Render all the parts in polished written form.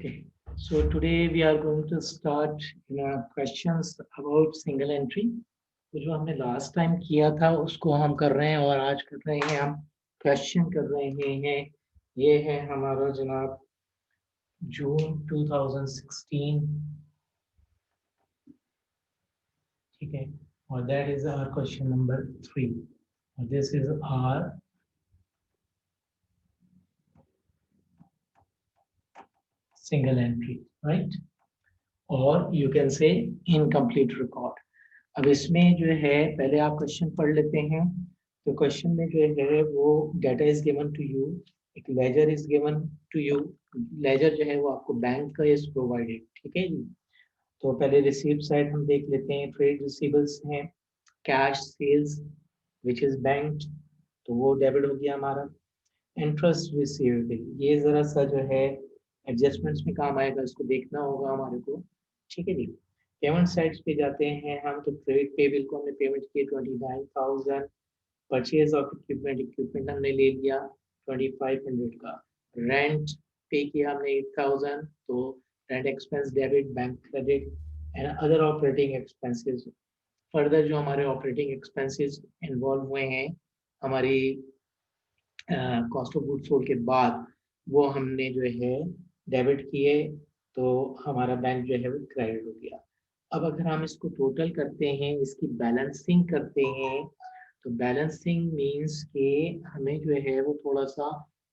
Okay, so today we are going to start questions about single entry. तो जो हमने last time किया था उसको हम कर रहे हैं और आज कर रहे हैं हम क्वेश्चन कर रहे हैं। ये है हमारा जनाब जून 2016, ठीक है, और that is our question number 3 और this is our single entry, right? और you can say incomplete record. अब इसमें जो है पहले आप क्वेश्चन पढ़ लेते हैं। तो क्वेश्चन में जो है वो data is given to you, एक ledger is given to you. Ledger जो है वो आपको बैंक का इज प्रोवाइडेड, ठीक है जी। तो पहले रिसीव साइड हम देख लेते हैं। ट्रेड रिसीवेबल्स हैं, cash cells which is bank, तो वो डेबिट हो गया हमारा। इंटरेस्ट रिसीवेबल ये जरा सा जो है एडजस्टमेंट्स में काम आएगा, इसको देखना होगा हमारे को, ठीक है जी। पेमेंट साइड्स पे जाते हैं हम, तो ट्रेड पेबल को हमने पेमेंट किए 29,000। परचेज ऑफ इक्विपमेंट, इक्विपमेंट हमने ले लिया 2500 का। रेंट पे किया हमने 8,000, तो rent expense debit, bank credit and other operating expenses. Further जो हमारे ऑपरेटिंग एक्सपेंसेस इन्वॉल्व हुए हैं हमारी कॉस्ट ऑफ गुड्स सोल्ड के बाद, वो हमने जो है डेबिट किए, तो हमारा बैंक जो है वो क्रेडिट हो गया। अब अगर हम इसको टोटल करते हैं, इसकी बैलेंसिंग करते हैं, तो बैलेंसिंग मीन्स कि हमें जो है वो थोड़ा सा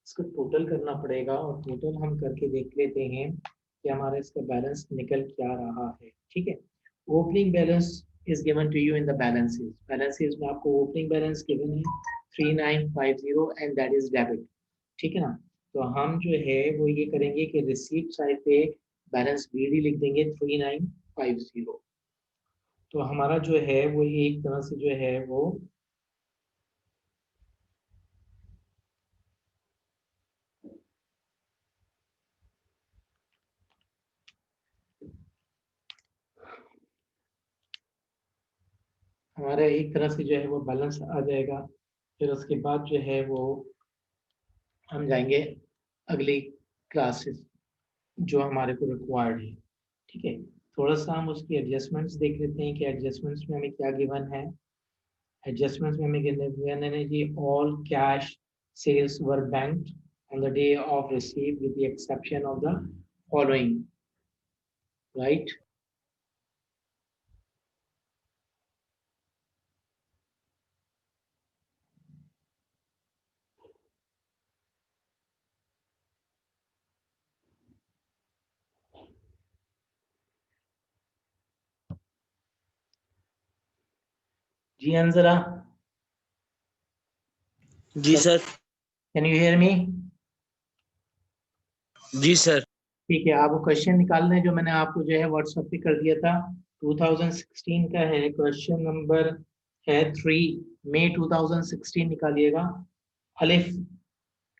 इसको टोटल करना पड़ेगा, और टोटल हम करके देख लेते हैं कि हमारा इसका बैलेंस निकल क्या रहा है, ठीक है। Opening balance is given to you in the balances. Balances में आपको ओपनिंग बैलेंस given है 3950 and that is debit, ठीक है ना। तो हम जो है वो ये करेंगे कि रिसीप्ट साइड पे बैलेंस बीडी लिख देंगे 3950। तो हमारा जो है वो ये एक तरह से जो है वो हमारा एक तरह से जो है वो बैलेंस आ जाएगा। फिर उसके बाद जो है वो हम जाएंगे अगली क्लासेस जो हमारे को रिक्वायर्ड है, ठीक है। थोड़ा सा हम उसकी एडजस्टमेंट्स देख लेते हैं कि एडजस्टमेंट्स में हमें क्या गिवन है। एडजस्टमेंट्स में हमें गिवन है जी, all cash sales were banked on the day of receipt with the exception of the following, right? जी अंजला, जी sir. Can you hear me? जी सर। ठीक है, आप वो क्वेश्चन निकाल लें जो मैंने आपको जो है व्हाट्सएप पे कर दिया था। 2016 का है, क्वेश्चन नंबर है 3, मई 2016 निकालिएगा। अलिफ,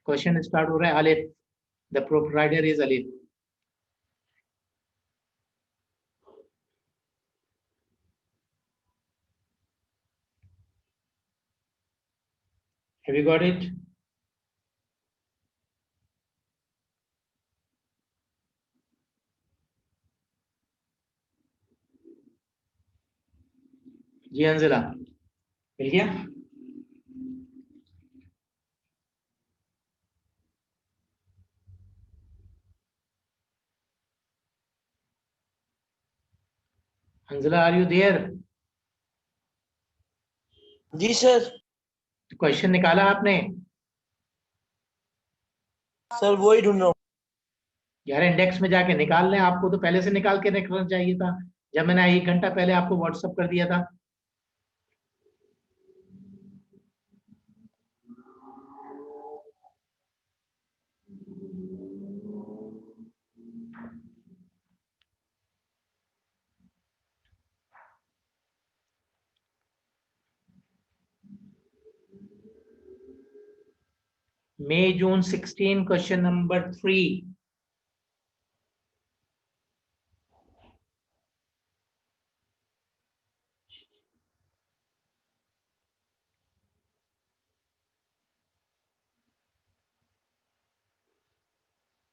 क्वेश्चन स्टार्ट हो रहा है Alif, the proprietor is Alif. Have you got it? जी अंजला, मिल गया? Anjala, are you there? जी सर। क्वेश्चन निकाला आपने? सर वही ढूंढ रहा हूँ। यार इंडेक्स में जाके निकाल लें, आपको तो पहले से निकाल के रखना चाहिए था जब मैंने 1 घंटा पहले आपको व्हाट्सएप कर दिया था। May June 16, question number 3.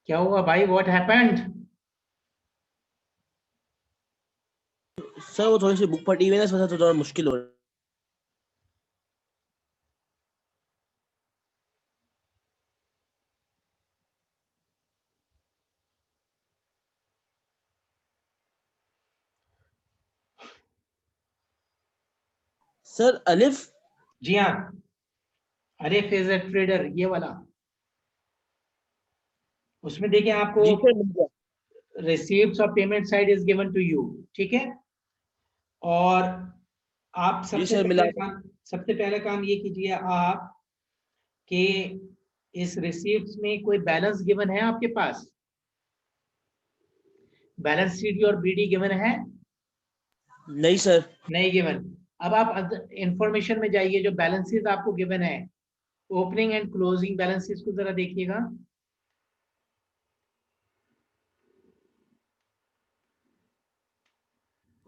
क्या हुआ भाई, what happened? सर वो थोड़ी सी बुक फटी हुई है ना, इस वजह से थोड़ा मुश्किल हो रहा है। सर अलिफ। जी हाँ, अरे फेजर ट्रेडर ये वाला, उसमें देखिए आपको जी सर मिल गया। रिसीप्ट्स और payment side is given to you, ठीक है। और आप जी सर मिला। सबसे पहले काम ये कीजिए आप कि इस रिसीप्ट्स में कोई बैलेंस गिवन है आपके पास, बैलेंस शीट और बीडी गिवन है? नहीं सर। नहीं गिवन। अब आप इंफॉर्मेशन में जाइए, जो बैलेंसेस आपको गिवन है, ओपनिंग एंड क्लोजिंग बैलेंसेस को जरा देखिएगा।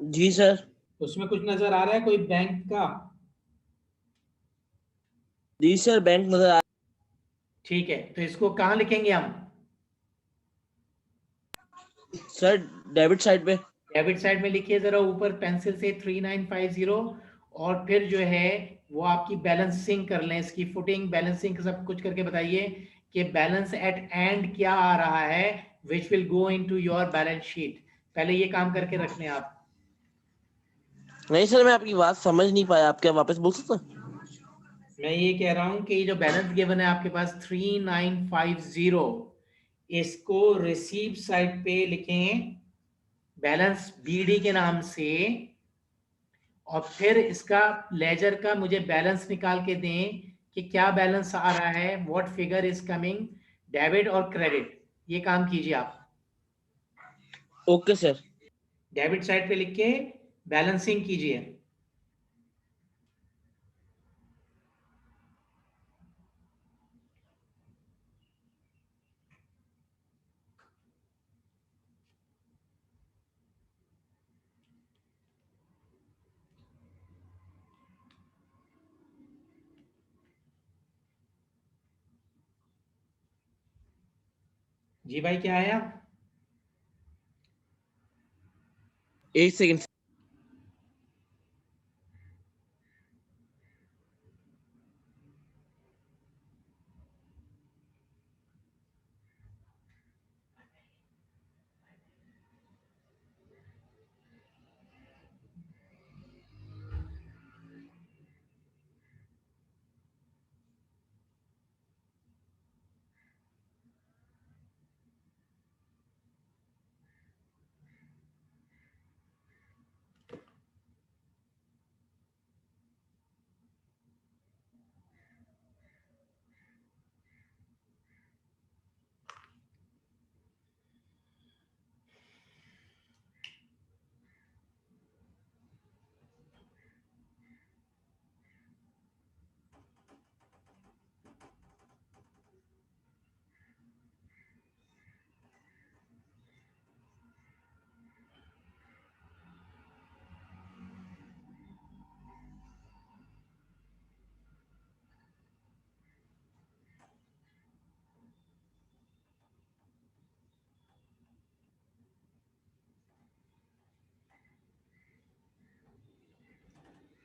जी सर। उसमें कुछ नजर आ रहा है कोई बैंक का? जी सर बैंक नजर आ। ठीक है, तो इसको कहाँ लिखेंगे हम? सर डेबिट साइड पे। डेबिट साइड में लिखिए जरा ऊपर पेंसिल से 3950, और फिर जो है वो आपकी बैलेंसिंग कर लें, इसकी फुटिंग बैलेंसिंग सब कुछ करके बताइए कि बैलेंस एट एंड क्या आ रहा है, which will go into your balance sheet. पहले ये काम करके रख लें आप। नहीं सर मैं आपकी बात समझ नहीं पाया, आप क्या वापस बोल सकते हैं? मैं ये कह रहा हूं कि ये जो बैलेंस गिवन है आपके पास 3950, इसको रिसीव साइड पे लिखें बैलेंस बीडी के नाम से, और फिर इसका लेजर का मुझे बैलेंस निकाल के दें कि क्या बैलेंस आ रहा है, what figure is coming, debit और क्रेडिट। ये काम कीजिए आप। Okay sir. डेबिट साइड पे लिख के बैलेंसिंग कीजिए। जी भाई क्या आया? एक second.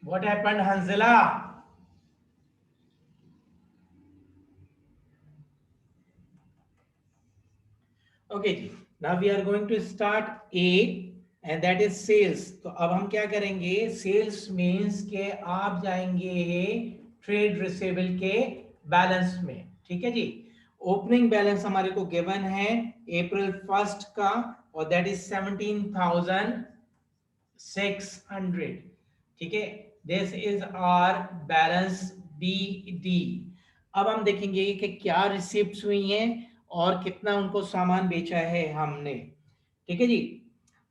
What happened Hanzila? Okay जी, now we are going to start a, and that is sales. तो अब हम क्या करेंगे, सेल्स मींस के आप जाएंगे ट्रेड रिसीवेबल के बैलेंस में, ठीक है जी। ओपनिंग बैलेंस हमारे को गिवन है अप्रैल 1 का, और दैट इज 17,600, ठीक है। This is our balance B D. अब हम देखेंगे कि क्या रिसिप्ट्स हुई हैं और कितना उनको सामान बेचा है हमने, ठीक है जी।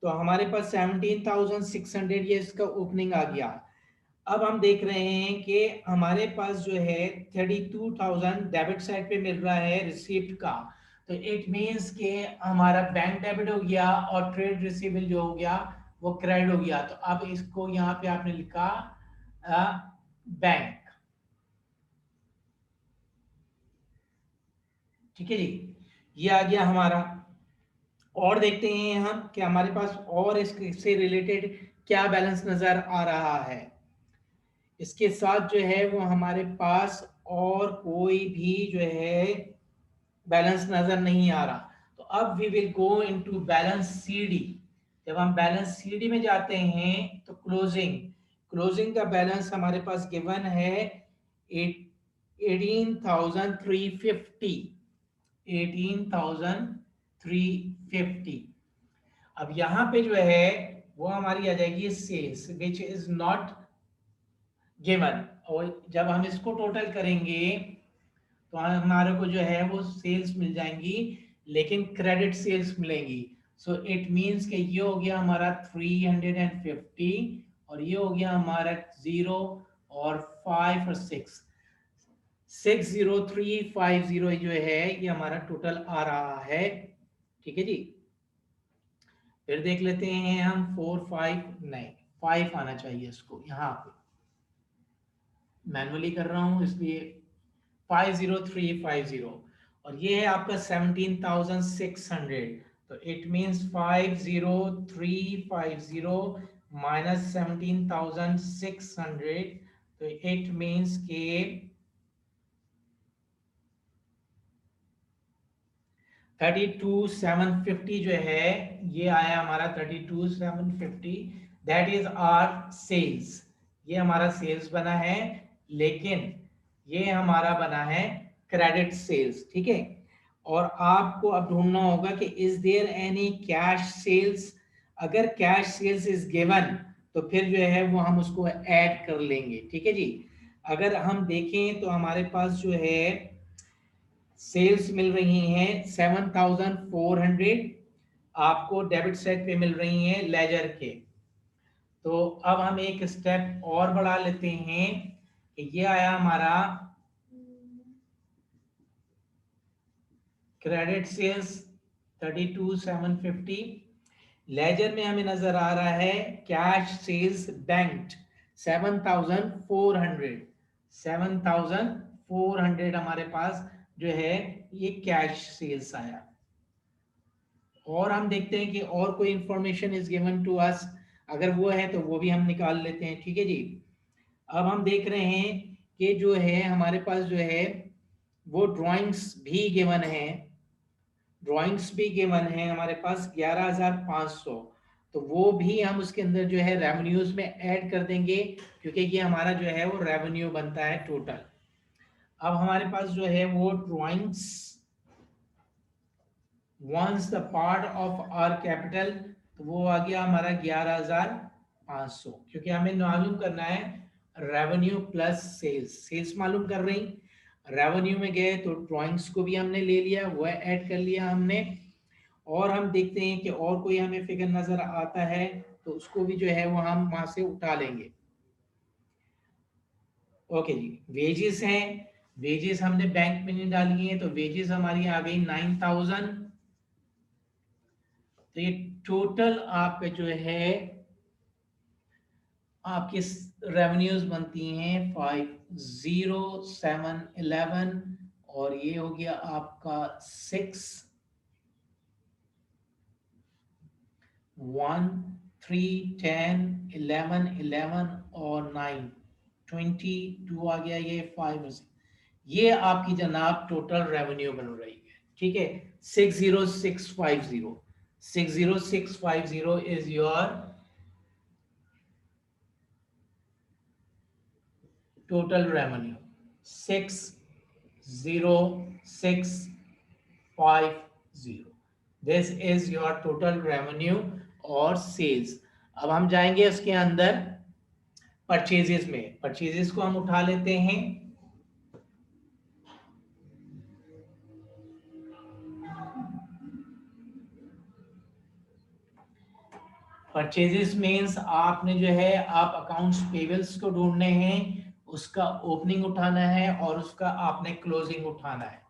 तो हमारे पास 17,600 ये इसका ओपनिंग आ गया। अब हम देख रहे हैं कि हमारे पास जो है 32,000 डेबिट साइड पे मिल रहा है रिसिप्ट का। तो इट मींस के हमारा बैंक डेबिट हो गया और ट्रेड रिसीवेबल जो हो गया वो क्रेडिट हो गया। तो अब इसको यहाँ पे आपने लिखा बैंक, ठीक है जी। ये आ गया हमारा। और देखते हैं हम कि हमारे पास और इससे रिलेटेड क्या बैलेंस नजर आ रहा है। इसके साथ जो है वो हमारे पास और कोई भी जो है बैलेंस नजर नहीं आ रहा। तो अब we will go into balance C D. जब हम बैलेंस सीडी में जाते हैं तो क्लोजिंग का बैलेंस हमारे पास गिवन है 18,350 18,350। अब यहाँ पे जो है वो हमारी आ जाएगी cells which is not given, और जब हम इसको टोटल करेंगे तो हमारे को जो है वो सेल्स मिल जाएंगी लेकिन क्रेडिट सेल्स मिलेंगी। सो इट मींस कि ये हो गया हमारा 350 और ये हो गया हमारा 0 और 5 और 6, 60350 जो है ये हमारा टोटल आ रहा है। ठीक है जी। फिर देख लेते हैं हम 4 5, नहीं 5 आना चाहिए इसको, यहाँ पे मैनुअली कर रहा हूं इसलिए 50350, और ये है आपका 17,600। तो इट मींस 50350 माइनस 17,600, तो इट मींस के 32,750 जो है ये आया हमारा 32,750, दैट इज आर सेल्स। ये हमारा सेल्स बना है, लेकिन ये हमारा बना है क्रेडिट सेल्स। ठीक है। और आपको अब ढूंढना होगा कि is there any cash sales. अगर कैश सेल्स इज गिवन तो फिर जो है वो हम उसको ऐड कर लेंगे। ठीक है जी। अगर हम देखें तो हमारे पास जो है सेल्स मिल रही हैं 7,400, आपको डेबिट साइड पे मिल रही हैं लेजर के। तो अब हम एक स्टेप और बढ़ा लेते हैं कि ये आया हमारा क्रेडिट सेल्स 32,750, लेजर में हमें नजर आ रहा है कैश सेल्स बैंक्ड 7,400, 7,400 हमारे पास जो है ये कैश सेल्स आया। और हम देखते हैं कि और कोई information is given to us, अगर वो है तो वो भी हम निकाल लेते हैं। ठीक है जी। अब हम देख रहे हैं कि जो है हमारे पास जो है वो ड्राइंग्स भी गिवन है, ड्राइंग्स भी गिवन है हमारे पास 11,500। तो वो भी हम उसके अंदर जो है रेवेन्यूज में ऐड कर देंगे, क्योंकि ये हमारा जो है वो रेवेन्यू बनता है टोटल। अब हमारे पास जो है वो drawings once the part of our capital, तो वो आ गया हमारा 11,500, क्योंकि हमें मालूम करना है रेवेन्यू प्लस सेल्स। सेल्स मालूम कर रही, रेवेन्यू में गए तो ड्राइंग्स को भी हमने ले लिया, वो ऐड कर लिया हमने। और हम देखते हैं कि और कोई हमें फिगर नजर आता है तो उसको भी जो है वो हम वहां से उठा लेंगे। ओके जी। वेजेस हैं, वेजेस हमने बैंक में नहीं डाली है, तो वेजेस हमारी आ गई 9,000। तो ये टोटल आपका जो है आपकी रेवेन्यूज बनती हैं 50711, और ये हो गया आपका 6, 1, 3, 10, 11, 11 और 9, 22 आ गया, ये 5, ये आपकी जनाब टोटल रेवेन्यू बन रही है। ठीक है। 60650, 60650 is your total revenue, 60650, this is your total revenue और सेल्स। अब हम जाएंगे उसके अंदर परचेजेस में, परचेजेस को हम उठा लेते हैं। परचेजेस मीन्स आपने जो है आप अकाउंट्स पेबल्स को ढूंढने हैं, उसका ओपनिंग उठाना है और उसका आपने क्लोजिंग उठाना है।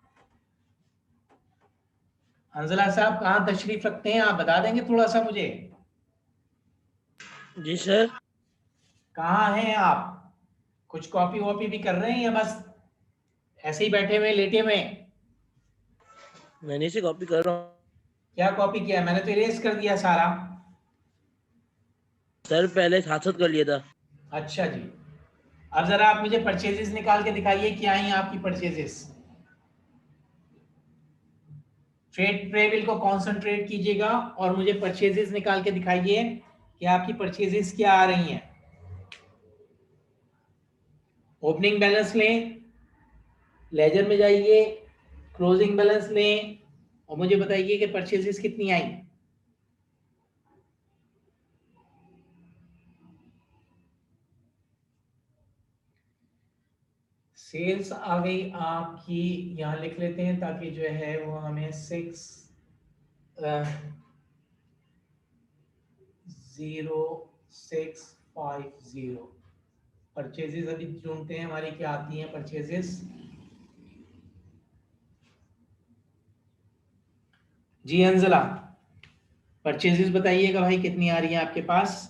हंजला साहब कहाँ तशरीफ रखते हैं, आप बता देंगे थोड़ा सा मुझे? जी सर। कहाँ हैं आप? कुछ कॉपी वॉपी भी कर रहे हैं या बस ऐसे ही बैठे हुए लेटे हुए? मैंने इसे कॉपी कर रहा हूँ क्या कॉपी किया? मैंने तो इरेज कर दिया सारा। सर पहले साथ साथ कर लिया था। अच्छा जी, अब जरा आप मुझे परचेजेस निकाल के दिखाइए, क्या आई आपकी परचेजेस। ट्रेड पेबल को कॉन्सेंट्रेट कीजिएगा और मुझे परचेजेस निकाल के दिखाइए कि आपकी परचेजेस क्या आ रही हैं। ओपनिंग बैलेंस लें, लेजर में जाइए, क्लोजिंग बैलेंस लें और मुझे बताइए कि परचेजेस कितनी आई। सेल्स आ गई आपकी, यहां लिख लेते हैं ताकि जो है वो हमें 60650 परचेजेस अभी ढूंढते हैं हमारी क्या आती हैं परचेजेस। जी अंजला, परचेजेस बताइएगा भाई कितनी आ रही है आपके पास।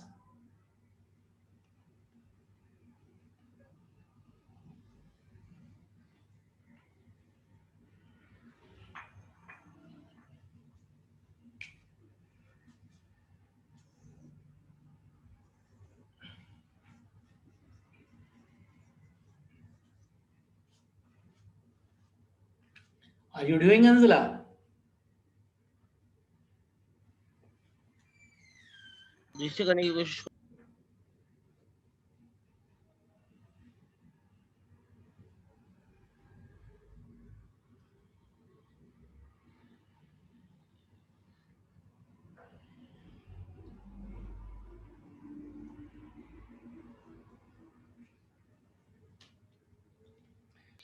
Are you doing Anjala? जिससे करने की कोशिश।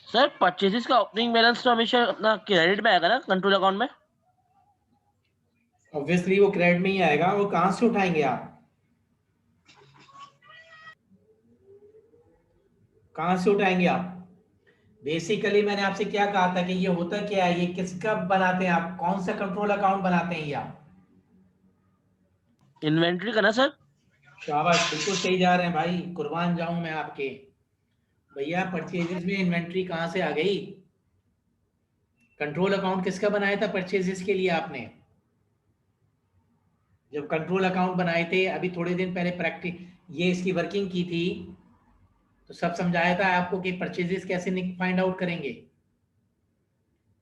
सर परचेजेस का ओपनिंग बैलेंस तो हमेशा अपना क्रेडिट में आएगा ना, कंट्रोल अकाउंट में। ऑब्वियसली वो क्रेडिट में ही आएगा, वो कहां से उठाएंगे आप, कहां से उठाएंगे आप। बेसिकली मैंने आपसे क्या कहा था कि ये होता क्या है, ये किसका बनाते हैं आप, कौन सा कंट्रोल अकाउंट बनाते हैं ये आप। इन्वेंट्री का ना सर। शाबाश, बिल्कुल सही जा रहे हैं भाई, कुर्बान जाऊं मैं आपके। भैया परचेजेस में इन्वेंट्री कहां से आ गई, कंट्रोल अकाउंट किसका बनाया था परचेजेस के लिए आपने। जब कंट्रोल अकाउंट बनाए थे अभी थोड़े दिन पहले प्रैक्टिस, ये इसकी वर्किंग की थी, तो सब समझाया था आपको कि परचेजेस कैसे फाइंड आउट करेंगे।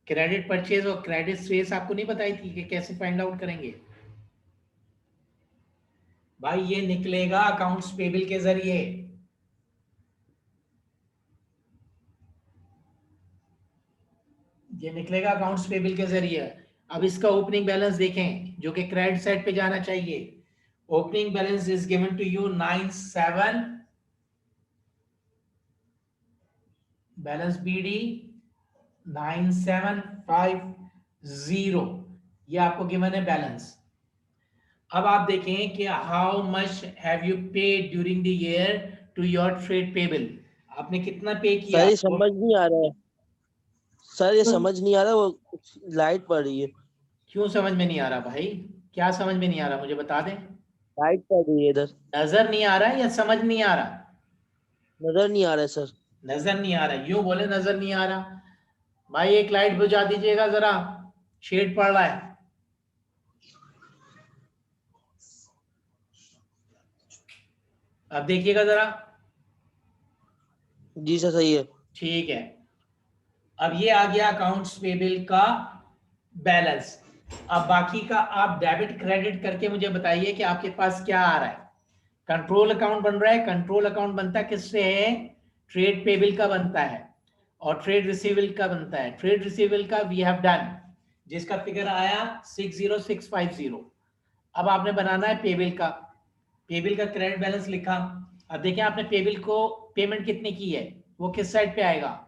क्रेडिट परचेज और क्रेडिट सेल्स आपको नहीं बताई थी कि कैसे फाइंड आउट करेंगे। भाई ये निकलेगा अकाउंट्स पेबल के जरिए, ये निकलेगा अकाउंट्स पेबल के जरिए। अब इसका ओपनिंग बैलेंस देखें जो कि क्रेडिट साइड पे जाना चाहिए। Opening balance is given to you 97, balance B D 9750, ये आपको गिवन है बैलेंस। अब आप देखें कि how much have you paid during the year to your trade payable, आपने कितना पे सर किया। ये समझ नहीं आ रहा है। सर ये समझ नहीं आ रहा, वो लाइट पड़ रही है। क्यों समझ में नहीं आ रहा भाई, क्या समझ में नहीं आ रहा मुझे बता दें। लाइट पड़ रही है इधर। नजर नहीं आ रहा है या समझ नहीं आ रहा। नजर नहीं आ रहा है सर। नजर नहीं आ रहा, यूं बोले नजर नहीं आ रहा। भाई एक लाइट बुझा दीजिएगा जरा, शेड पड़ रहा है। अब देखिएगा जरा। जी सर सही है। ठीक है, अब ये आ गया अकाउंट्स पेबल का बैलेंस। अब बाकी का आप डेबिट क्रेडिट करके मुझे बताइए कि आपके पास क्या आ रहा है। कंट्रोल अकाउंट बन रहा है, कंट्रोल अकाउंट बनता किससे है, ट्रेड पेबल का बनता है और ट्रेड रिसीवेबल का बनता है। ट्रेड रिसीवेबल का वी हैव डन, जिसका फिगर आया 60650। अब आपने बनाना है पेबल का, पेबल का क्रेडिट बैलेंस लिखा। अब देखें आपने पेबल को पेमेंट कितनी की है, वो किस साइड पे आएगा।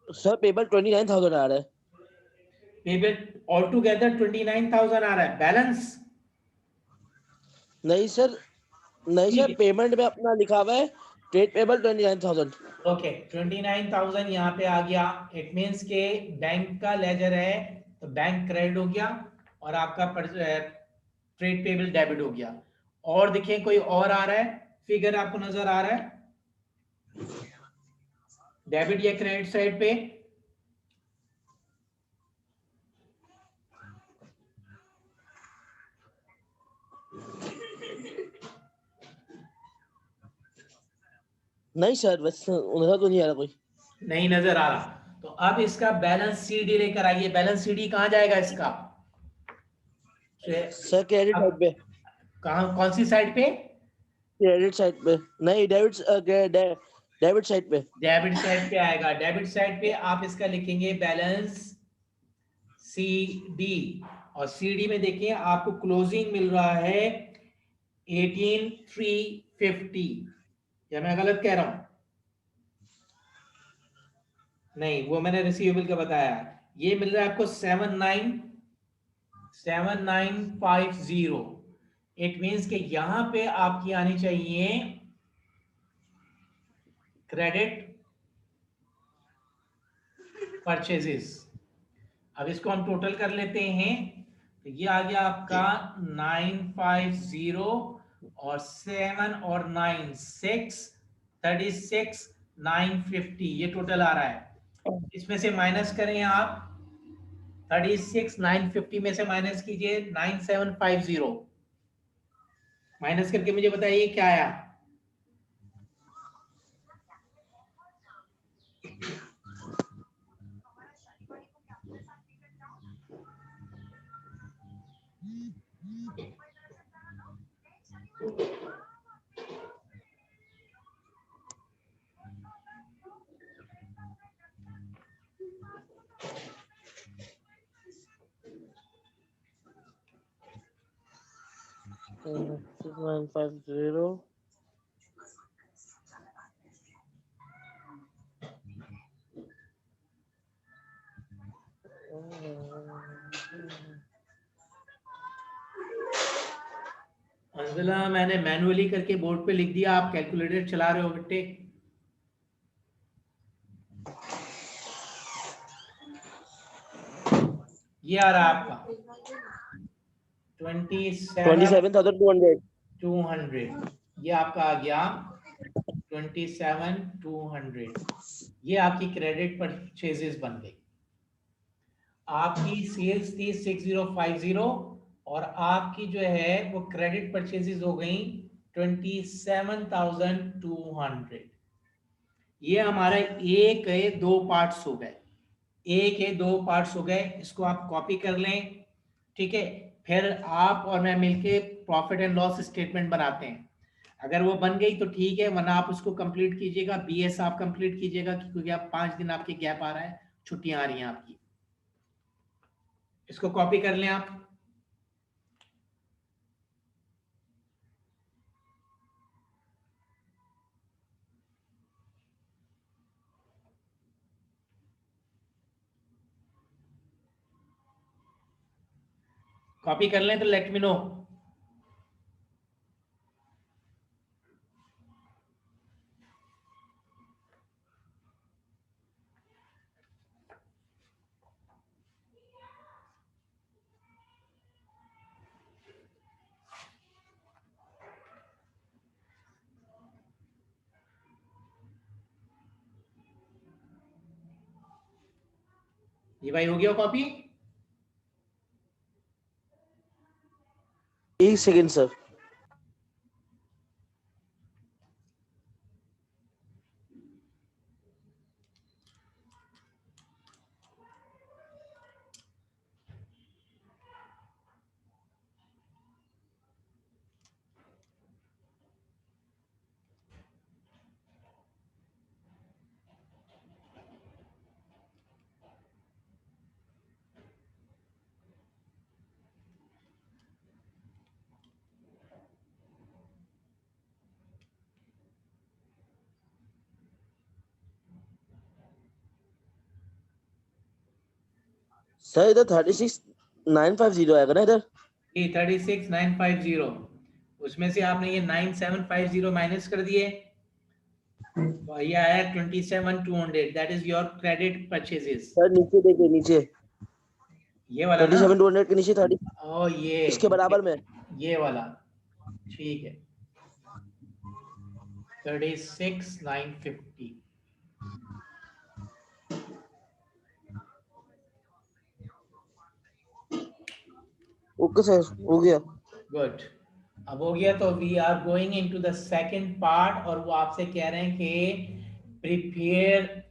सर पेपर 29,000 आ रहा है। पेबल ऑल टुगेदर 29,000 आ रहा है बैलेंस। नहीं सर, नहीं ठीक सर, है, पेमेंट में अपना लिखा हुआ है ट्रेड पेबल 29,000। ओके 29,000 यहाँ पे आ गया। इट मीन्स के बैंक का लेजर है तो बैंक क्रेडिट हो गया और आपका ट्रेड पेबल डेबिट हो गया। और देखिए कोई और आ रहा है, फिगर आपको नजर आ रहा है डेबिट या क्रेडिट साइड पे? नहीं सर, बस उधर तो नहीं आ रहा कोई। नहीं नजर आ रहा, तो अब इसका बैलेंस सीडी लेकर आइए। बैलेंस सीडी कहाँ जाएगा इसका? सर क्रेडिट साइड पे, कहाँ, कौन सी साइड पे? क्रेडिट साइड पे नहीं, डेबिट साइड पे। डेबिट साइड पे आएगा। डेबिट साइड पे आप इसका लिखेंगे बैलेंस सी डी, और सी डी में देखिए आपको क्लोजिंग मिल रहा है 18,350, या मैं गलत कह रहा हूं? नहीं, वो मैंने रिसीवेबल का बताया। ये मिल रहा है आपको 7950। इट मींस कि यहां पे आपकी आनी चाहिए क्रेडिट परचेजेस। अब इसको हम टोटल कर लेते हैं, तो ये आ गया आपका 950 और 7 और 9 6 36 950, ये टोटल आ रहा है। इसमें से माइनस करें आप, 36 950 में से माइनस कीजिए 9750, माइनस करके मुझे बताइए क्या आया। हम्म, 950। अंजला, मैंने मैनुअली करके बोर्ड पे लिख दिया, आप कैलकुलेटर चला रहे हो बेटे? ये आ रहा है आपका 27,200। 27,200, ये आपका आ गया 27,200। ये आपकी क्रेडिट परचेजेस बन गई। आपकी सेल्स थी 6050, और आपकी जो है वो क्रेडिट परचेजेस हो गई 27,200। ये हमारा एक है दो पार्ट्स हो गए, एक है दो पार्ट्स हो गए। इसको आप कॉपी कर लें, ठीक है? फिर आप और मैं मिलके प्रॉफिट एंड लॉस स्टेटमेंट बनाते हैं। अगर वो बन गई तो ठीक है, वरना आप उसको कंप्लीट कीजिएगा। बीएस आप कंप्लीट कीजिएगा, क्योंकि आप 5 दिन आपके गैप आ रहा है, छुट्टियां आ रही हैं आपकी। इसको कॉपी कर लें आप। कॉपी कर लें तो लेट मी नो। ये भाई हो गया कॉपी? एक सेकंड सर। सर इधर 36,950 आएगा ना इधर? ये 36,950, उसमें से आपने ये 9750 माइनस कर दिए, तो ये आया 27,200। That is your credit purchases. Sir नीचे देखिए, नीचे ये वाला ना? 37,200 के नीचे 30 ओ ये इसके बराबर में। ये वाला, ठीक है। 36,950. ओके सर, हो गया। गुड, अब हो गया तो we are going into the second part, और वो आपसे कह रहे हैं कि प्रिपेयर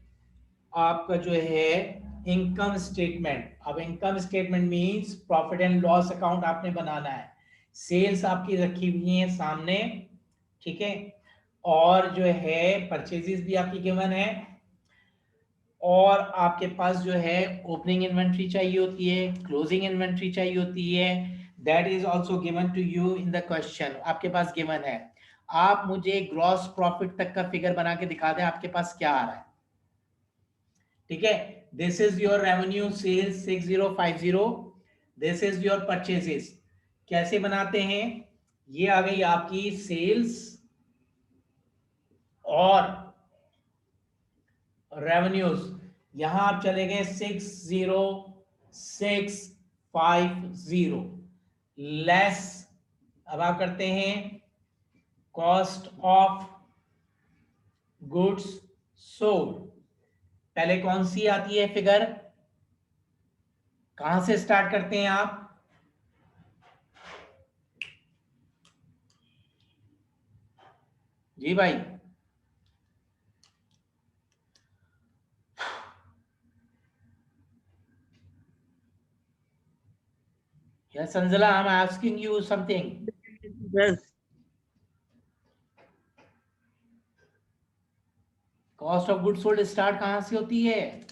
आपका जो है इनकम स्टेटमेंट। अब income statement means profit and loss account आपने बनाना है। सेल्स आपकी रखी हुई है सामने, ठीक है, और जो है परचेजेस भी आपकी गिवन है, और आपके पास जो है ओपनिंग इन्वेंट्री चाहिए होती है, क्लोजिंग इन्वेंट्री चाहिए होती है। That is also given to you in the question, आपके पास गिवन है। आप मुझे ग्रॉस प्रॉफिट तक का फिगर बना के दिखा दें आपके पास क्या आ रहा है, ठीक है। This is your revenue sales 6050, this is your purchases. कैसे बनाते हैं, ये आ गई आपकी सेल्स और रेवेन्यूज, यहां आप चले गए 60650 लेस, अब आप करते हैं कॉस्ट ऑफ गुड्स सोल्ड। पहले कौन सी आती है फिगर, कहां से स्टार्ट करते हैं आप, जी भाई? Yes, Sanjala, I'm asking you something. Sir cost of good sold start कहां से होती है?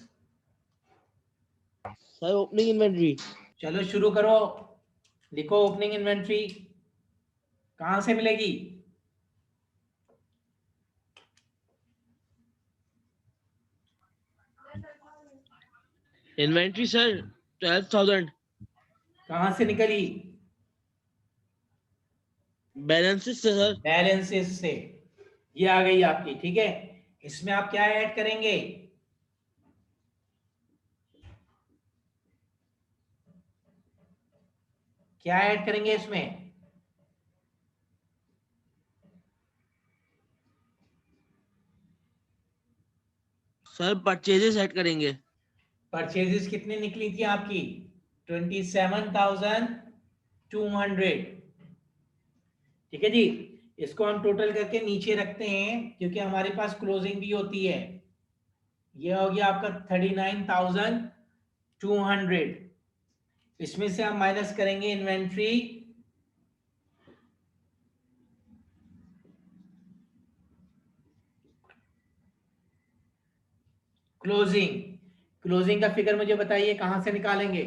Sir opening inventory. चलो शुरू करो, लिखो ओपनिंग इन्वेंट्री, कहां से मिलेगी? Inventory sir 12,000। कहां से निकली? बैलेंसेस से सर। बैलेंसेस से, ये आ गई आपकी, ठीक है। इसमें आप क्या ऐड करेंगे? क्या ऐड करेंगे इसमें? सर परचेजेस ऐड करेंगे। परचेजेस कितनी निकली थी आपकी? 27,200, ठीक है जी। इसको हम टोटल करके नीचे रखते हैं क्योंकि हमारे पास क्लोजिंग भी होती है। ये हो गया आपका 39,200, इसमें से हम माइनस करेंगे इन्वेंट्री, क्लोजिंग। क्लोजिंग का फिगर मुझे बताइए कहां से निकालेंगे?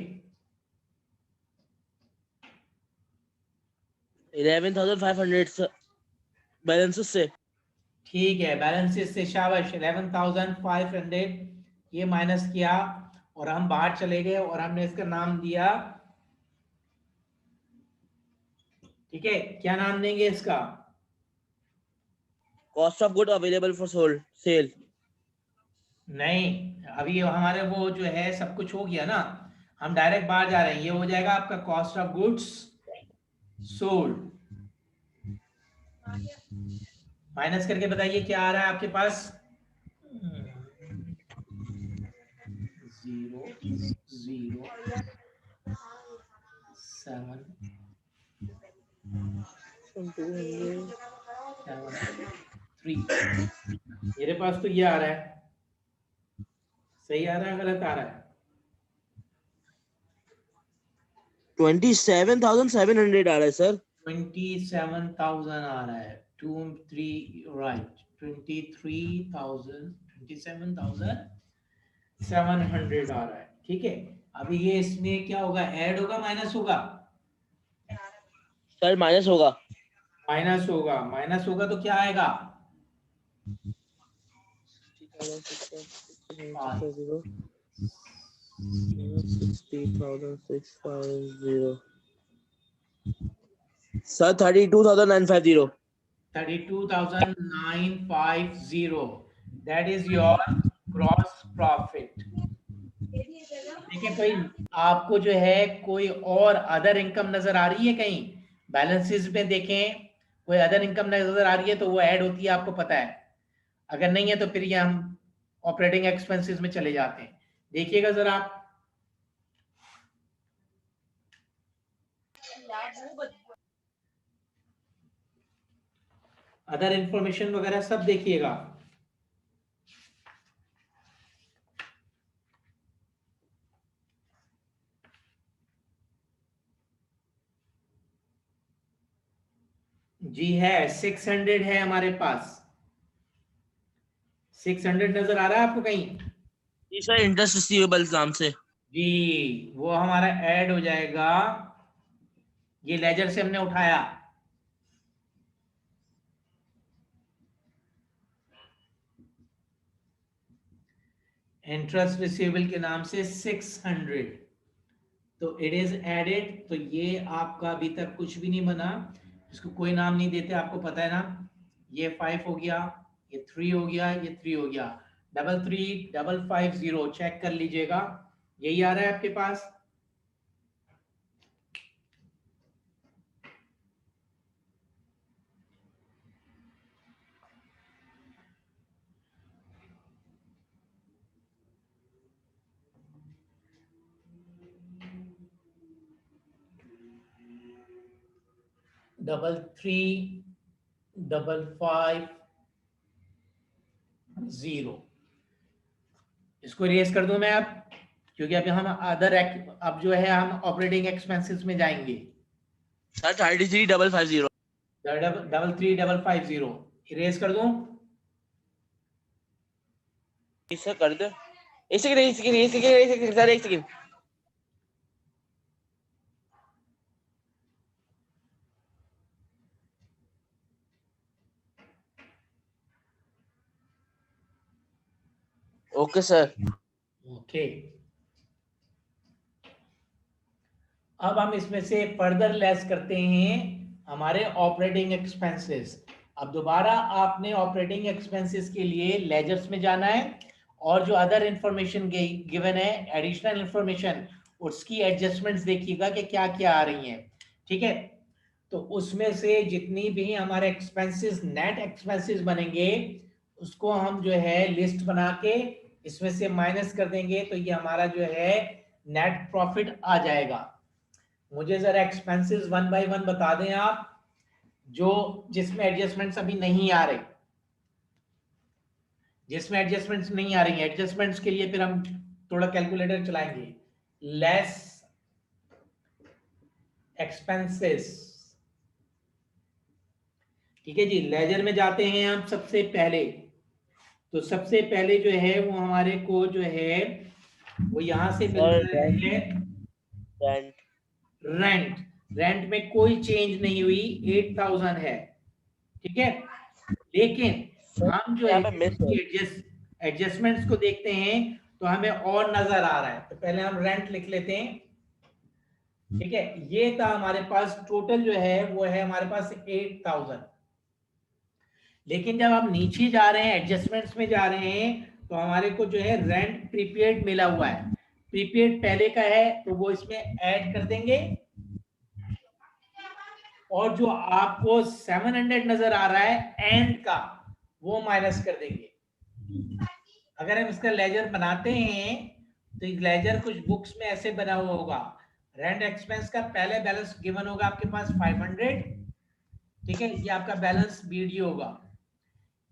11,500 बैलेंसेस से। ठीक है, बैलेंसेस से, शाबाश, 11,500 ये माइनस किया, और हम बाहर चले गए और हमने इसका नाम दिया, ठीक है, क्या नाम देंगे इसका? Cost of good available for sold sale. नहीं, अभी हमारे वो जो है सब कुछ हो गया ना, हम डायरेक्ट बाहर जा रहे हैं, ये हो जाएगा आपका cost of goods sold. Minus करके बताइए क्या आ रहा है आपके पास? 0,0,7,3, मेरे पास तो ये आ रहा है, सही आ रहा है गलत आ रहा है? 27,700 आ रहा है सर। 27,000 आ रहा है, 2 3 राइट, 27,700 आ रहा है, ठीक है। अभी ये इसमें क्या होगा, ऐड होगा माइनस होगा? सर माइनस होगा। माइनस होगा, माइनस होगा तो क्या आएगा? 60,650 sir 32,950। 32,950, that is your gross profit. देखिए भाई, आपको जो है कोई और अदर इनकम नजर आ रही है कहीं? बैलेंसेस में देखें, कोई अदर इनकम नजर आ रही है तो वो ऐड होती है, आपको पता है। अगर नहीं है तो फिर ये हम ऑपरेटिंग एक्सपेंसेस में चले जाते हैं। देखिएगा जरा आप, अदर इंफॉर्मेशन वगैरह सब देखिएगा। जी है, 600 है हमारे पास। 600 नजर आ रहा है आपको कहीं? जी सर, इंटरेस्ट रिसीवेबल नाम से। जी, वो हमारा ऐड हो जाएगा, ये लेजर से हमने उठाया। इंटरेस्ट रिसीवेबल के नाम से 600, तो इट इज एडेड। तो ये आपका अभी तक कुछ भी नहीं बना, इसको कोई नाम नहीं देते, आपको पता है ना। ये 5 हो गया, ये 3 हो गया, ये 3 हो गया। 33550 चेक कर लीजिएगा, यही आ रहा है आपके पास। डबल 3550, इसको इरेज कर दूं मैं अब, क्योंकि अभी हम अब जो है हम ऑपरेटिंग एक्सपेंसेस में जाएंगे। सर 33550। 33550 इरेज कर दूं? जी सर कर दो। एक सेकंड, एक सेकंड, एक सेकंड, एक सेकंड सर, एक सेकंड। Okay sir. ओके, अब हम इसमें से फर्दर लेस करते हैं हमारे ऑपरेटिंग एक्सपेंसेस। अब दोबारा आपने ऑपरेटिंग एक्सपेंसेस के लिए लेजर्स में जाना है, और जो अदर इंफॉर्मेशन गिवन है, एडिशनल इंफॉर्मेशन, उसकी एडजस्टमेंट्स देखिएगा कि क्या क्या आ रही हैं। ठीक है, तो उसमें से जितनी भी हमारे एक्सपेंसेस, नेट एक्सपेंसेस बनेंगे, उसको हम जो है लिस्ट बना के इसमें से माइनस कर देंगे, तो ये हमारा जो है नेट प्रॉफिट आ जाएगा। मुझे जरा एक्सपेंसेस वन बाय वन बता दें आप, जो जिसमें एडजस्टमेंट्स अभी नहीं आ रही, जिसमें एडजस्टमेंट्स नहीं आ रही हैं। एडजस्टमेंट्स के लिए फिर हम थोड़ा कैलकुलेटर चलाएंगे। लेस एक्सपेंसेस, ठीक है जी। लेजर में जाते हैं हम सबसे पहले, तो सबसे पहले जो है वो हमारे को जो है वो यहां से सर मिलता है रेंट। रेंट। रेंट में कोई चेंज नहीं हुई, 8000 है, ठीक है। लेकिन सर हम जो यहाँ है पे मिस है। इसकी एडजस्टमेंट्स को देखते हैं, तो हमें और नजर आ रहा है। तो पहले हम रेंट लिख लेते हैं, ठीक है। ये था हमारे पास टोटल जो है वो है हमारे पास 8000। लेकिन जब हम नीचे जा रहे हैं, एडजस्टमेंट्स में जा रहे हैं, तो हमारे को जो है रेंट प्रीपेड मिला हुआ है। प्रीपेड पहले का है तो वो इसमें ऐड कर देंगे, और जो आपको 700 नजर आ रहा है एंड का, वो माइनस कर देंगे। अगर हम इसका लेजर बनाते हैं, तो लेजर कुछ बुक्स में ऐसे बना हुआ होगा। रेंट एक्सपेंस का पहले बैलेंस गिवन होगा आपके पास 500, ठीक है, ये आपका बैलेंस बीडी होगा।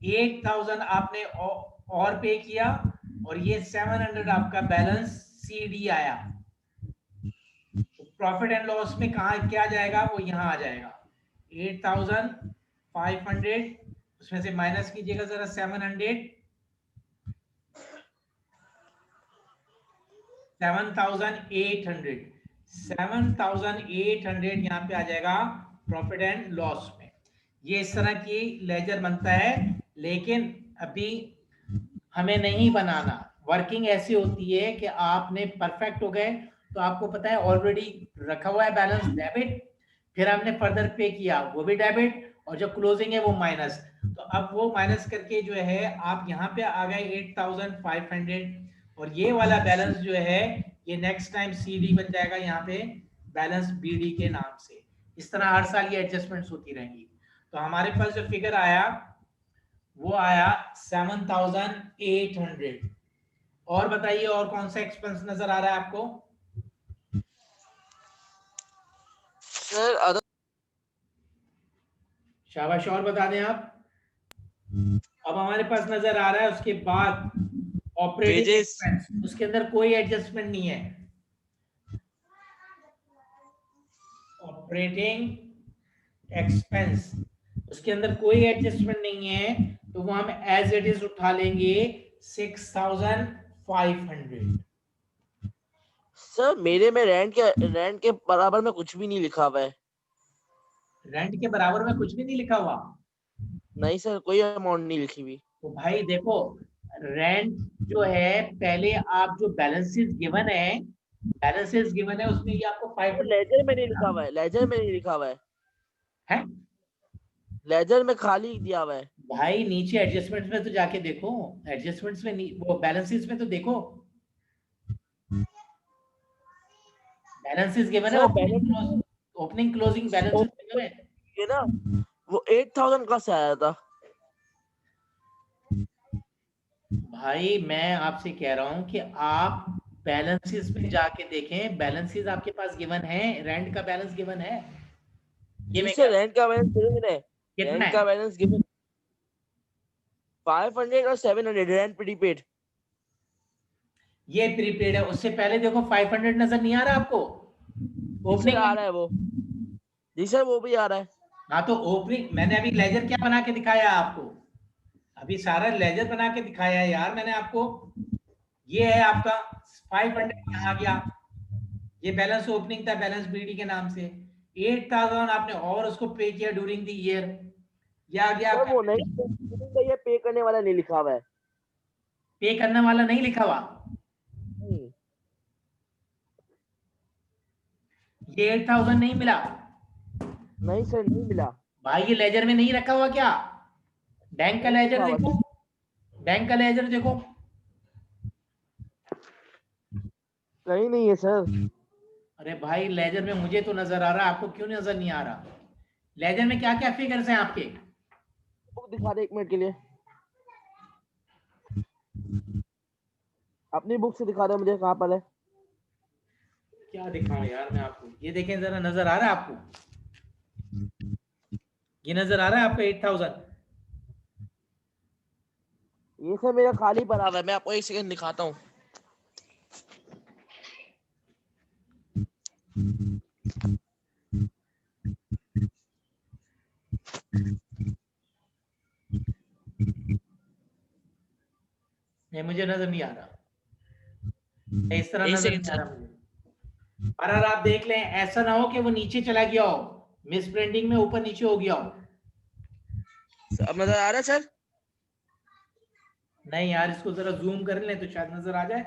8000 आपने और पे किया, और ये 700 आपका बैलेंस सीडी आया। तो प्रॉफिट एंड लॉस में कहा क्या जाएगा, वो यहां आ जाएगा 8500, उसमें से माइनस कीजिएगा जरा 700, 7800, 7800 यहाँ पे आ जाएगा प्रॉफिट एंड लॉस में। ये इस तरह की लेजर बनता है, लेकिन अभी हमें नहीं बनाना। वर्किंग ऐसी होती है कि आपने परफेक्ट हो गए, तो आपको पता है ऑलरेडी रखा हुआ है बैलेंस डेबिट, फिर हमने फर्दर पे किया वो भी डेबिट, और जो क्लोजिंग है वो माइनस। तो अब वो माइनस करके जो है आप यहाँ पे आ गए 8500, और ये वाला बैलेंस जो है ये नेक्स्ट टाइम सीडी बन जाएगा यहाँ पे बैलेंस बीडी के नाम से। इस तरह हर साल ये एडजस्टमेंट्स होती रहेंगी। तो हमारे पास जो फिगर आया वो आया 7,800। और बताइए और कौन सा एक्सपेंस नजर आ रहा है आपको? सर अदर शाबाश, और बता दें आप। अब हमारे पास नजर आ रहा है उसके बाद ऑपरेटिंग वेजेस एक्सपेंस, उसके अंदर कोई एडजस्टमेंट नहीं है। ऑपरेटिंग एक्सपेंस, उसके अंदर कोई एडजस्टमेंट नहीं है, तो वो हम एज इट इज उठा लेंगे 6,500। सर मेरे में रेंट के बराबर में कुछ भी नहीं लिखा हुआ है। रेंट के बराबर में कुछ भी नहीं लिखा हुआ? नहीं सर, कोई अमाउंट नहीं लिखी हुई। तो भाई देखो, रेंट जो है, पहले आप जो बैलेंसेस गिवन है उसमें ये आपको 500 लेजर में नहीं लिखा हुआ है, लेजर में नहीं लिखा हुआ है, है। लेजर में खाली दिया हुआ है। भाई नीचे एडजस्टमेंट्स में तो जाके देखो, एडजस्टमेंट्स में वो बैलेंसेस में तो देखो, बैलेंसेस गिवन है, sir opening closing balances given है। ये ना वो 8,000 का से आया था। भाई मैं आपसे कह रहा हूं कि आप बैलेंसेस में जाके देखें, बैलेंसेस आपके पास गिवन है, रेंट का बैलेंस गिवन है। ये जी मैं सर, क्या, रेंट का बैलेंस गिवन है, कितना रेंट का है? बैलेंस गिवन 500 और 700 रेंट प्रीपेड। ये प्रीपेड है, उससे पहले देखो 500 नजर नहीं आ रहा आपको जी सर ओपनिंग आ में? रहा है वो, जी सर वो भी आ रहा है। हाँ तो ओपनिंग मैंने अभी लेजर क्या बना के दिखाया आपको? अभी सारा लेजर बना के दिखाया है यार मैंने आपको। ये है आपका 500 यहाँ आ गया, ये बैलेंस ओपनिंग था, बैलेंस बीडी के नाम से। 8,000 आपने और उसको पे किया ड्यूरिंग द ईयर, ये आ गया सर आपका। वो नहीं, ये पे करने वाला नहीं लिखा हुआ है। पे करने वाला नहीं लिखा हुआ? नहीं ये 8,000 नहीं मिला? नहीं सर, नहीं मिला। भाई ये लेजर में नहीं रखा हुआ क्या? बैंक का नहीं लिखा लेजर हुआ देखो, सर। बैंक का लेजर देखो। कहीं नहीं है सर। अरे भाई लेजर में मुझे तो नजर आ रहा है, आपको क्यों नजर नहीं आ रहा? लेजर में क्या क्या फिगर्स हैं आपके? बुक दिखा दे 1 मिनट के लिए, अपनी बुक से दिखा दे मुझे कहाँ पर है। क्या दिखाऊं यार मैं आपको, ये देखें जरा, नजर आ रहा है आपको? ये नजर आ रहा है आपको 8,000? ये सर मेरा खाली पड़ा हुआ है, मैं आपको 1 सेकंड दिखाता हूँ। नहीं मुझे नजर नहीं आ रहा, इस तरह 1 नजर सेकंड नहीं आ सर। रहा मुझे। और अगर आप देख लें, ऐसा ना हो कि वो नीचे चला गया हो, मिस प्रिंटिंग में ऊपर नीचे हो गया हो। अब नजर आ रहा है सर? नहीं यार, इसको जरा जूम कर लें तो शायद नजर आ जाए।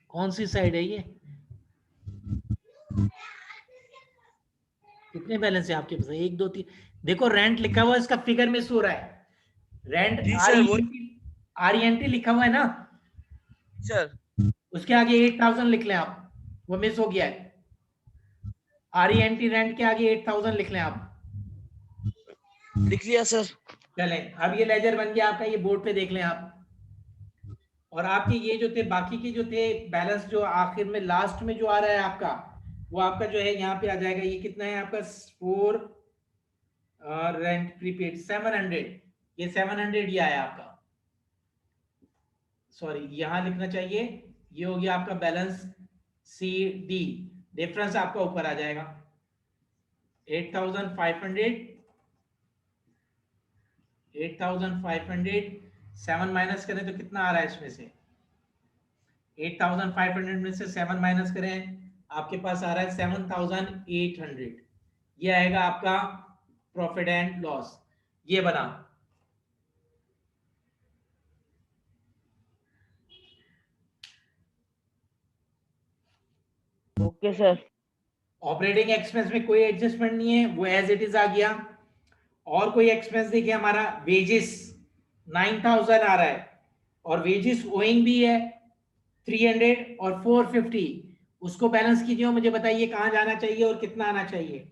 कौन सी साइड है ये? कितने बैलेंस है आपके पास? 1 2 3, देखो रेंट लिखा हुआ है, इसका फिगर मिस हो रहा है। रेंट जी सर वो RENT लिखा हुआ है ना, सर उसके आगे 8,000 लिख लें आप, वो मिस हो गया है। RENT रेंट के आगे 8,000 लिख लें आप। लिख लिया सर। चलें, अब ये लेजर बन गया आपका, ये बोर्ड पे देख लें आप। और आपके ये जो थे, बाकी के जो थे बैलेंस, जो आखिर में लास्ट में जो आ रहा है आपका, वो आपका जो है यहाँ पे आ जाएगा। ये कितना है आपका? 4 रेंट प्रीपेड 700, ये 700 ये आया आपका। सॉरी, यहां लिखना चाहिए, ये हो गया आपका बैलेंस CD, डिफरेंस आपका ऊपर आ जाएगा 8,500। 8,500 7 माइनस करें तो कितना आ रहा है इसमें से? 8,500 में से 7 माइनस करें, आपके पास आ रहा है 7,800। ये आएगा आपका प्रॉफिट एंड लॉस, ये बना। Okay sir. ऑपरेटिंग एक्सपेंस में कोई एडजस्टमेंट नहीं है, वो एज इट इज आ गया। और कोई एक्सपेंस देखिए, हमारा वेजेस 9,000 आ रहा है, और वेजेस ओइंग भी है 300 और 450, उसको बैलेंस कीजिए और मुझे बताइए कहाँ जाना चाहिए और कितना आना चाहिए।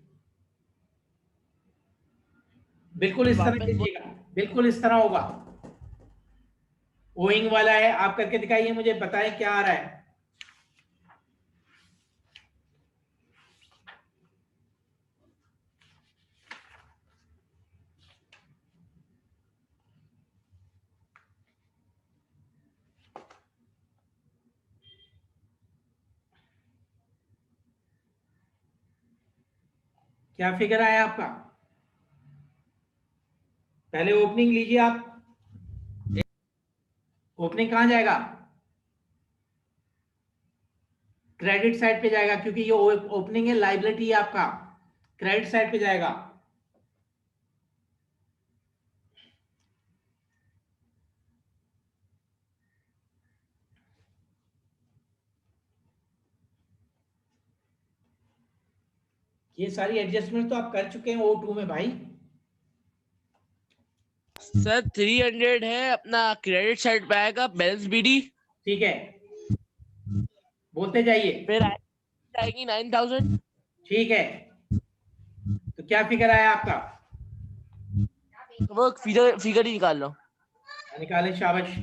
बिल्कुल इस तरह कीजिएगा, बिल्कुल इस तरह होगा। ओइंग वाला है, आप करके दिखाइए, मुझे बताएं क्या आ रहा है। क्या फिगर आया आपका? पहले ओपनिंग लीजिए आप। ओपनिंग कहां जाएगा? क्रेडिट साइड पे जाएगा, क्योंकि ये ओपनिंग है, लाइबिलिटी है आपका, क्रेडिट साइड पे जाएगा। ये सारी एडजस्टमेंट तो आप कर चुके हैं O2 में भाई। सर 300 है अपना क्रेडिट साइड पे आएगा, बैलेंस बीडी। ठीक है, बोलते जाइए। फिर आएगी 9000। ठीक है, तो क्या फिगर आया आपका? वो फिगर फिगर ही निकाल लो। निकालें, शाबाश।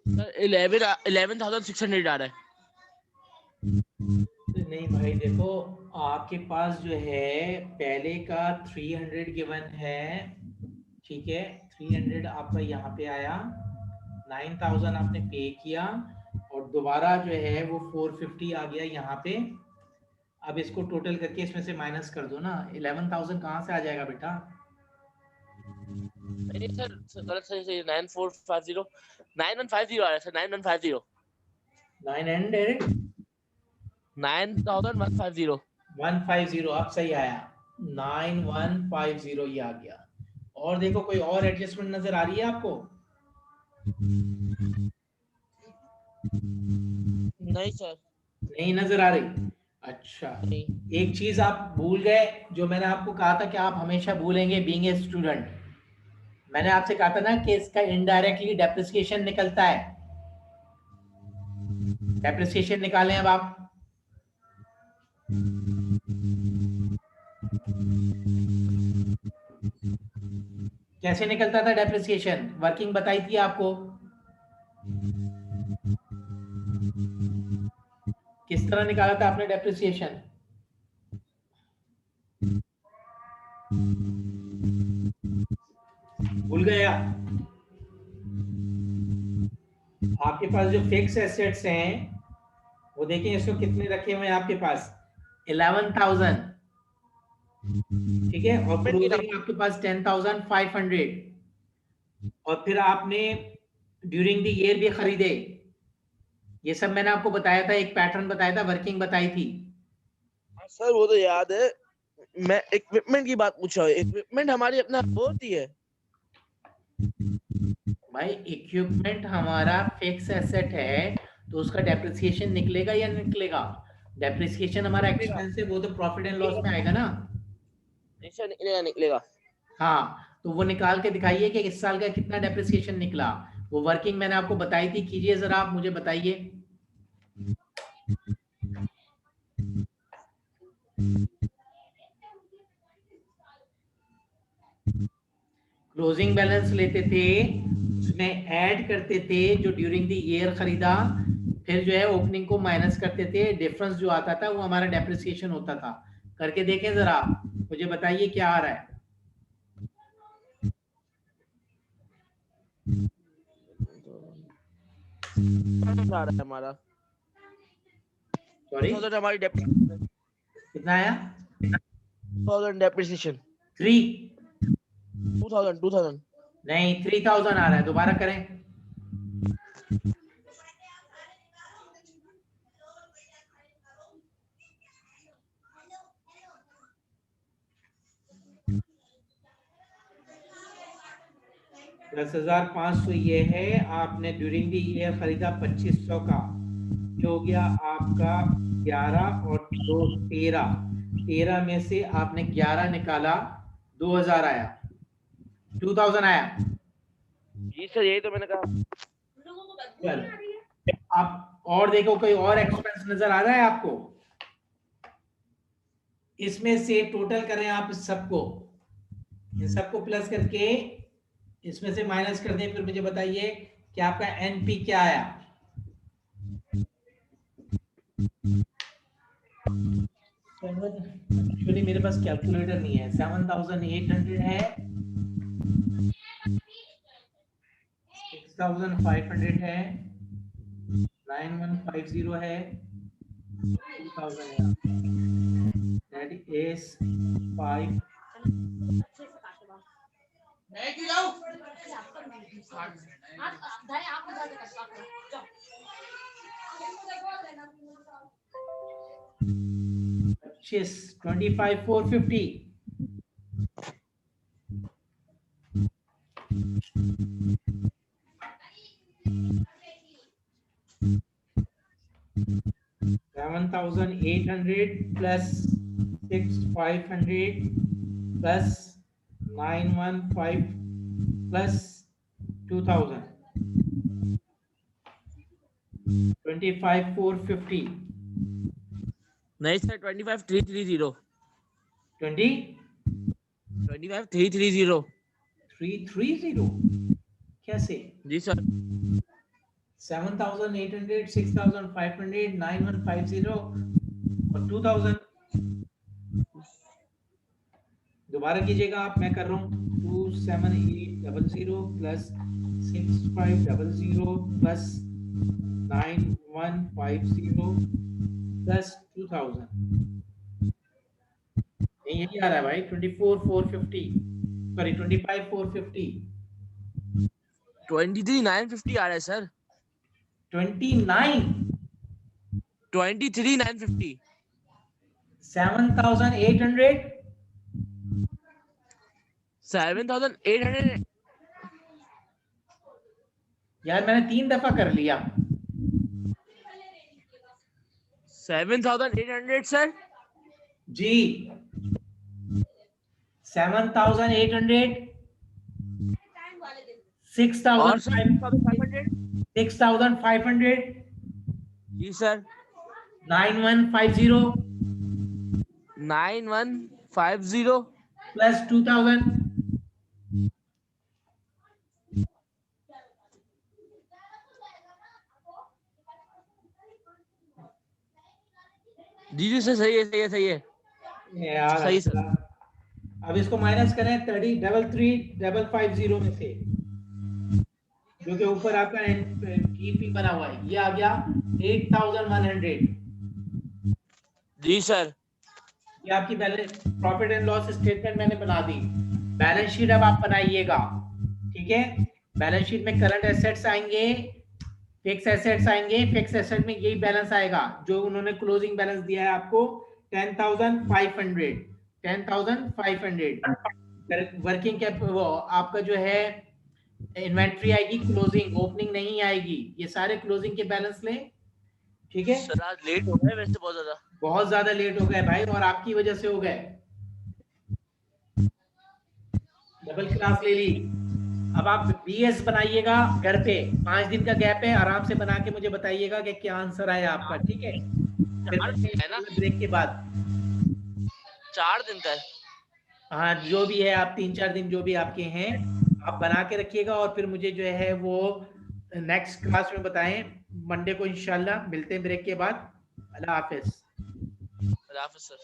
सर 11,600 आ रहा है। नहीं भाई देखो, आपके पास जो है पहले का 300 गिवन है, ठीक है, 300 आपका यहाँ पे आया, 9000 आपने पे किया, और दोबारा जो है वो 450 आ गया यहाँ पे। अब इसको टोटल करके इसमें से माइनस कर दो ना, 11,000 कहाँ से आ जाएगा बेटा? नहीं सर, गलत सही 9450 9150 आ रहा है सर, 9150 900 9150। 150, अब सही आया, 9150 ये आ गया। और देखो कोई और एडजस्टमेंट नजर आ रही है आपको? नहीं सर, नहीं नजर आ रही? अच्छा, नहीं। एक चीज आप भूल गए, जो मैंने आपको कहा था कि आप हमेशा भूलेंगे बीइंग ए स्टूडेंट। मैंने आपसे कहा था ना कि इसका इनडायरेक्टली डेप्रिसिएशन निकलता है। डेप्रिसिएशन निकालें अब आप। कैसे निकलता था डेप्रिसिएशन? वर्किंग बताई थी आपको, किस तरह निकाला था आपने डेप्रिसिएशन? भूल गया? आपके पास जो फिक्स एसेट्स हैं वो देखें, इसको कितने रखे हुए हैं आपके पास? 11,000, ठीक है, और क्लोजिंग आपके पास 10,500, और फिर आपने ड्यूरिंग द ईयर भी खरीदे। ये सब मैंने आपको बताया था, एक पैटर्न बताया था, वर्किंग बताई थी। सर वो तो याद है, मैं इक्विपमेंट की बात पूछा हूँ, इक्विपमेंट हमारी अपना होती है। भाई इक्विपमेंट हमारा फिक्स एसेट है, तो उसका डेप्रिसिएशन निकलेगा या निकलेगा? डेप्रिसिएशन हमारा निकलेगा, एक्सपेंस है, वो तो प्रॉफिट एंड लॉस में आएगा ना। निकलेगा निकलेगा निकलेगा। हाँ, तो वो निकाल के दिखाइए कि इस साल का कितना डेप्रिसिएशन निकला। वो वर्किंग मैंने आपको बताई थी, कीजिए जरा, आप मुझे बताइए। क्लोजिंग बैलेंस लेते थे, उसमें ऐड करते थे जो ड्यूरिंग द ईयर खरीदा, फिर जो है ओपनिंग को माइनस करते थे, डिफरेंस जो आता था वो हमारा डेप्रिसिएशन होता था। करके देखें जरा, मुझे बताइए क्या आ रहा है। आ रहा है हमारा सॉरी, 2000 हमारी डेप्रिसिएशन, कितना आया? 2000 डेप्रिसिएशन, 3? 2000 नहीं, 3,000 आ रहा है, दोबारा करें। 10,500 ये है, आपने ड्यूरिंग द ईयर खरीदा 2500 का, जो हो गया आपका 11 और 2 13। 13 में से आपने 11 निकाला, 2000 आया, 2000 आया। जी सर, यही तो मैंने कहा। चल आप और देखो, कोई और एक्सपेंस नजर आ रहा है आपको? इसमें से टोटल करें आप इस सबको, इन सबको प्लस करके इसमें से माइनस कर दें, फिर मुझे बताइए कि आपका एनपी क्या आया। एक्चुअली मेरे पास कैलकुलेटर नहीं है। 7,800 है, 6,500 है, 9150 है, 2,000 है, that is 5। Purchase 25,450। $7,800 plus 6,500 plus 915 plus 2,000, 25,450। नहीं सर, 25,330। 25,330 25,330। कैसे? जी सर। 7,800, 6,500, 9,150 और 2,000। दोबारा कीजिएगा आप, मैं कर रहा हूँ। 2,7,800 प्लस 6,500 प्लस 9,150 प्लस 2,000, यही आ रहा है भाई। 24,450, सॉरी 25,450। 23,950 आ रहा है सर। 29, 23,950। 7,800, 7,800। यार मैंने 3 दफा कर लिया। 7,800 सर। जी 7,800, और सर 6,500, 6,500, जी सर। 9,150 9,150 प्लस 2,000। जी जी सर, सही है, सही है, सही है। यार सही सर। अब इसको माइनस करें 33,350 में से, जो कि ऊपर आपका टीपी बना हुआ है, ये आ गया 8,100। जी सर। ये आपकी प्रॉफिट एंड लॉस स्टेटमेंट मैंने बना दी। बैलेंस शीट अब आप बनाइएगा, ठीक है। बैलेंस शीट में करंट एसेट्स आएंगे, फिक्स एसेट्स आएंगे। फिक्स एसेट में यही बैलेंस आएगा जो उन्होंने क्लोजिंग बैलेंस दिया है आपको, 10,500। 10,500 वर्किंग कैप, वो आपका जो है इन्वेंट्री आएगी, क्लोजिंग, ओपनिंग नहीं आएगी। ये सारे क्लोजिंग के बैलेंस लें, ठीक है। सर आज लेट हो गए वैसे बहुत ज्यादा लेट हो गए भाई, और आपकी वजह से हो गए। डबल क्लास ले ली। अब आप बीएस बनाइएगा घर पे, 5 दिन का गैप है, आराम से बना के मुझे बताइएगा कि क्या आंसर आया आपका, ठीक है। फिर है ना। ब्रेक के बाद 4 दिन का है। हाँ, जो भी है आप 3-4 दिन जो भी आपके हैं आप बना के रखिएगा, और फिर मुझे जो है वो नेक्स्ट क्लास में बताएं। मंडे को इंशाल्लाह मिलते हैं ब्रेक के बाद। अल्लाह हाफिज। अल्लाह हाफिज़ सर।